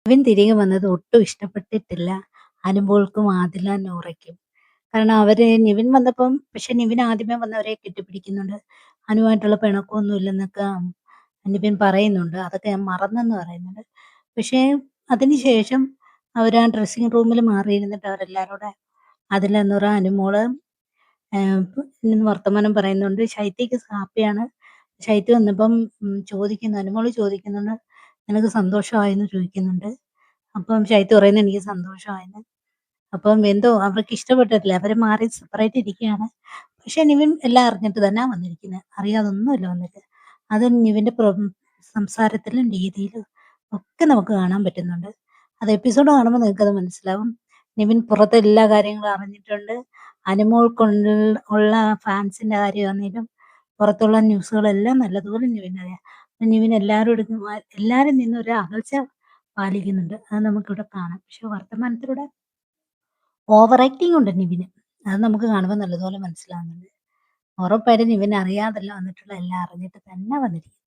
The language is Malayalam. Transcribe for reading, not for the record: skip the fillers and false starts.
നിവിൻ തിരികെ വന്നത് ഒട്ടും ഇഷ്ടപ്പെട്ടിട്ടില്ല അനുമോൾക്കും ആദില നൂറയ്ക്കും. കാരണം നിവിൻ വന്നപ്പം പക്ഷെ നിവിൻ ആദ്യമേ വന്നവരെ കെട്ടിപ്പിടിക്കുന്നുണ്ട്. അനുവായിട്ടുള്ള പിണക്കമൊന്നും ഇല്ലെന്നൊക്കെ നിവിൻ പറയുന്നുണ്ട്. അതൊക്കെ ഞാൻ മറന്നെന്ന് പറയുന്നുണ്ട്. പക്ഷേ അതിനുശേഷം അവരാ ഡ്രസ്സിംഗ് റൂമിൽ മാറിയിരുന്നിട്ട് അവരെല്ലാരും ആദില നൂറ, അനുമോള് വർത്തമാനം പറയുന്നുണ്ട്. ശൈത്യക്ക് ഹാപ്പിയാണ്. ശൈത്യ വന്നപ്പം അനുമോള് ചോദിക്കുന്നുണ്ട്, "നിനക്ക് സന്തോഷമായോന്ന്?" ചോദിക്കുന്നുണ്ട്. അപ്പം ശൈത്യ പറയുന്നു, "എനിക്ക് സന്തോഷമായെന്ന്." അപ്പം എന്തോ അവർക്ക് ഇഷ്ടപ്പെട്ടിട്ടില്ല. അവര് മാറി സെപ്പറേറ്റ് ഇരിക്കുകയാണ്. പക്ഷെ നിവിൻ എല്ലാം അറിഞ്ഞിട്ട് തന്നാ വന്നിരിക്കുന്നത്. അറിയാതൊന്നുമല്ല വന്നിട്ട്. അത് നിവിന്റെ സംസാരത്തിലും രീതിയിലും ഒക്കെ നമുക്ക് കാണാൻ പറ്റുന്നുണ്ട്. അത് എപ്പിസോഡ് കാണുമ്പോൾ നിങ്ങൾക്കത് മനസ്സിലാവും. നിവിൻ പുറത്തെ എല്ലാ കാര്യങ്ങളും അറിഞ്ഞിട്ടുണ്ട്. അനുമോൾക്കുള്ള ഉള്ള ഫാൻസിന്റെ കാര്യമാണെങ്കിലും പുറത്തുള്ള ന്യൂസുകളെല്ലാം നല്ലതുപോലെ നിവിനറിയാം. നിവിൻ എല്ലാവരും നിന്ന് ഒരു അകൽച്ച പാലിക്കുന്നുണ്ട്. അത് നമുക്കിവിടെ കാണാം. പക്ഷെ വർത്തമാനത്തിലൂടെ ഓവർ ആക്ടിങ് ഉണ്ട് നിവിന്. അത് നമുക്ക് കാണുമ്പോൾ നല്ലതുപോലെ മനസ്സിലാവുന്നുണ്ട്. ഉറപ്പായിട്ടും നിവിൻ അറിയാതല്ല വന്നിട്ടുള്ള എല്ലാം അറിഞ്ഞിട്ട് തന്നെ വന്നിരിക്കുന്നത്.